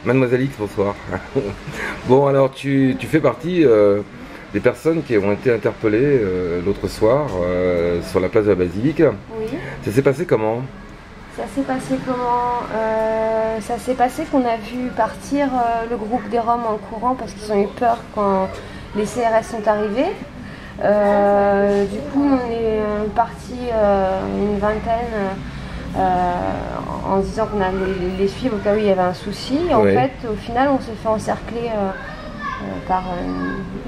Mademoiselle X, bonsoir. Bon, alors tu fais partie des personnes qui ont été interpellées l'autre soir sur la place de la Basilique. Oui. Ça s'est passé comment? Ça s'est passé comment? Ça s'est passé qu'on a vu partir le groupe des Roms en courant parce qu'ils ont eu peur quand les CRS sont arrivés. Du coup, on est parti une vingtaine en se disant qu'on allait les suivre au cas où il y avait un souci. Et en fait, au final, on s'est fait encercler par...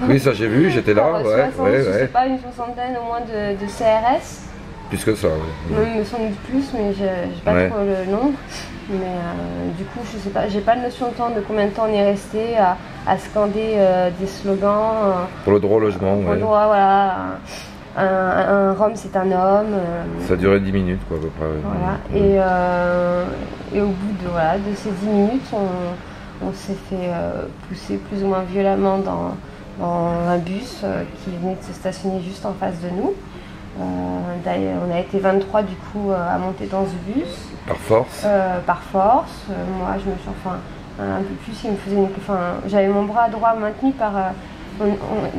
oui, ça j'ai vu, j'étais là. Je sais pas, une soixantaine au moins de CRS. Plus que ça, oui. Même me semble plus, mais j'ai pas trop le nombre. Mais du coup, je sais pas, j'ai pas de notion de temps, de combien de temps on est resté à scander des slogans. Pour le droit au logement, pour le droit, voilà. Un Rome, c'est un homme. Ça a duré 10 minutes, quoi, à peu près. Voilà. Et au bout de ces 10 minutes, on s'est fait pousser plus ou moins violemment dans un bus qui venait de se stationner juste en face de nous. D'ailleurs, on a été 23 du coup à monter dans ce bus. Par force. Par force. Moi, je me suis un peu plus. Il me faisait j'avais mon bras droit maintenu par.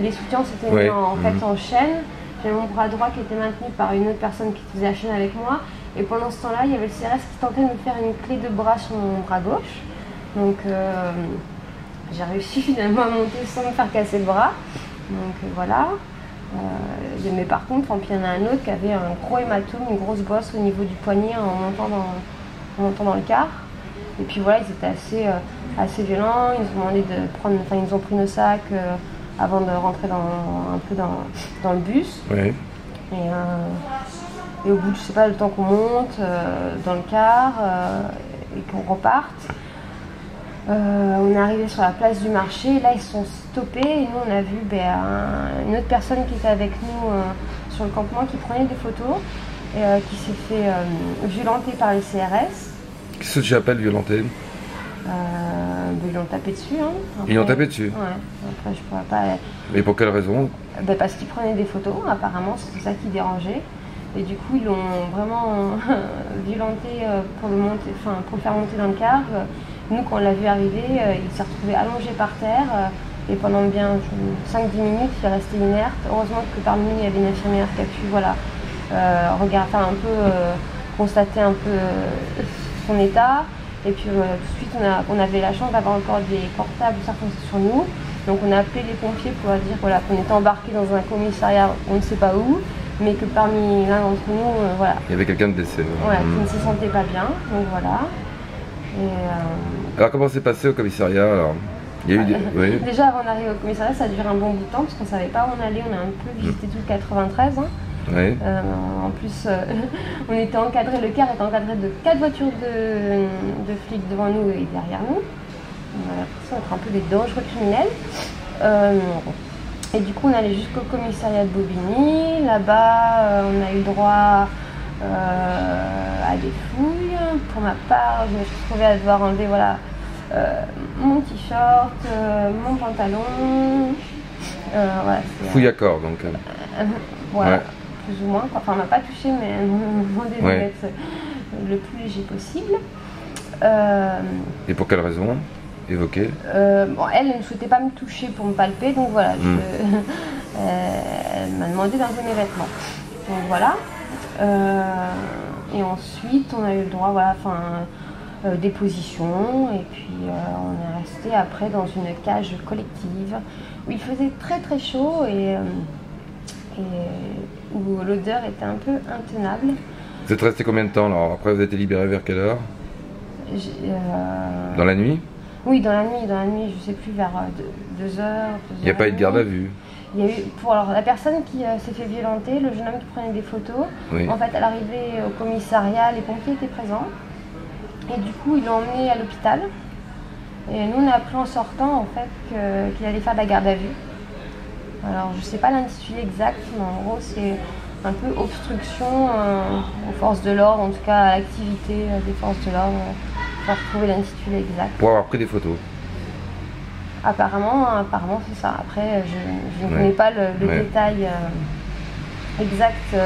Les soutiens s'étaient mis en fait en chaîne. J'avais mon bras droit qui était maintenu par une autre personne qui faisait la chaîne avec moi. Et pendant ce temps-là, il y avait le CRS qui tentait de me faire une clé de bras sur mon bras gauche. Donc, j'ai réussi finalement à monter sans me faire casser le bras. Donc voilà. Mais par contre, il y en a un autre qui avait un gros hématome, une grosse bosse au niveau du poignet en montant dans le car. Et puis voilà, ils étaient assez violents. Ils nous ont demandé de prendre, ils nous ont pris nos sacs avant de rentrer un peu dans le bus. Oui. Et au bout de, je sais pas, le temps qu'on monte dans le car et qu'on reparte, on est arrivé sur la place du marché. Là, ils se sont stoppés et nous, on a vu une autre personne qui était avec nous sur le campement qui prenait des photos et qui s'est fait violenter par les CRS. Qu'est-ce que tu appelles violenter? Ils l'ont tapé dessus. Hein. Après, ils l'ont tapé dessus? Ouais. Après, je pourrais pas... Mais pour quelle raison? Parce qu'ils prenaient des photos, apparemment, c'était ça qui dérangeait. Et du coup, ils l'ont vraiment violenté pour le faire monter dans le car. Nous, quand on l'a vu arriver, il s'est retrouvé allongé par terre. Et pendant bien 5-10 minutes, il est resté inerte. Heureusement que parmi nous, il y avait une infirmière qui a pu constater un peu son état. Et puis tout de suite, on avait la chance d'avoir encore des portables sur nous. Donc on a appelé les pompiers pour leur dire qu'on était embarqués dans un commissariat, on ne sait pas où, mais que parmi l'un d'entre nous, il y avait quelqu'un de décédé. Qui ne se sentait pas bien. Donc voilà. Alors comment c'est passé au commissariat alors? Il y a eu oui. Déjà avant d'arriver au commissariat, ça a duré un bon bout de temps parce qu'on ne savait pas où on allait. On a un peu visité tout le 93. Hein. Oui. En plus, on était encadré, le car était encadré de 4 voitures de flics devant nous et derrière nous. On a l'impression d'être un peu des dangereux criminels. Et du coup, on allait jusqu'au commissariat de Bobigny. Là-bas, on a eu droit à des fouilles. Pour ma part, je me suis retrouvée à devoir enlever mon t-shirt, mon pantalon. Fouille à corps donc. Voilà, plus ou moins. Enfin, on m'a pas touché, mais elle m'a demandé de mettre le plus léger possible. Et pour quelle raison? Évoquée. Elle ne souhaitait pas me toucher pour me palper, donc voilà. Elle m'a demandé d'enlever mes vêtements. Donc voilà. Et ensuite, on a eu le droit, déposition, et puis on est resté après dans une cage collective où il faisait très très chaud et où l'odeur était un peu intenable. Vous êtes resté combien de temps alors? Après vous êtes été libéré vers quelle heure? Dans la nuit? Oui, dans la nuit, je sais plus, vers 2 heures. Il n'y a pas eu de garde à vue? Il y a eu, la personne qui s'est fait violenter, le jeune homme qui prenait des photos, en fait, à l'arrivée au commissariat, les pompiers étaient présents. Et du coup, ils l'ont emmené à l'hôpital. Et nous, on a appris en sortant, en fait, qu'il allait faire de la garde à vue. Alors, je ne sais pas l'intitulé exact, mais en gros, c'est un peu obstruction aux forces de l'ordre, en tout cas à l'activité des forces de l'ordre. Pour retrouver l'intitulé exact. Pour avoir pris des photos? Apparemment c'est ça. Après, je ne connais pas le détail exact.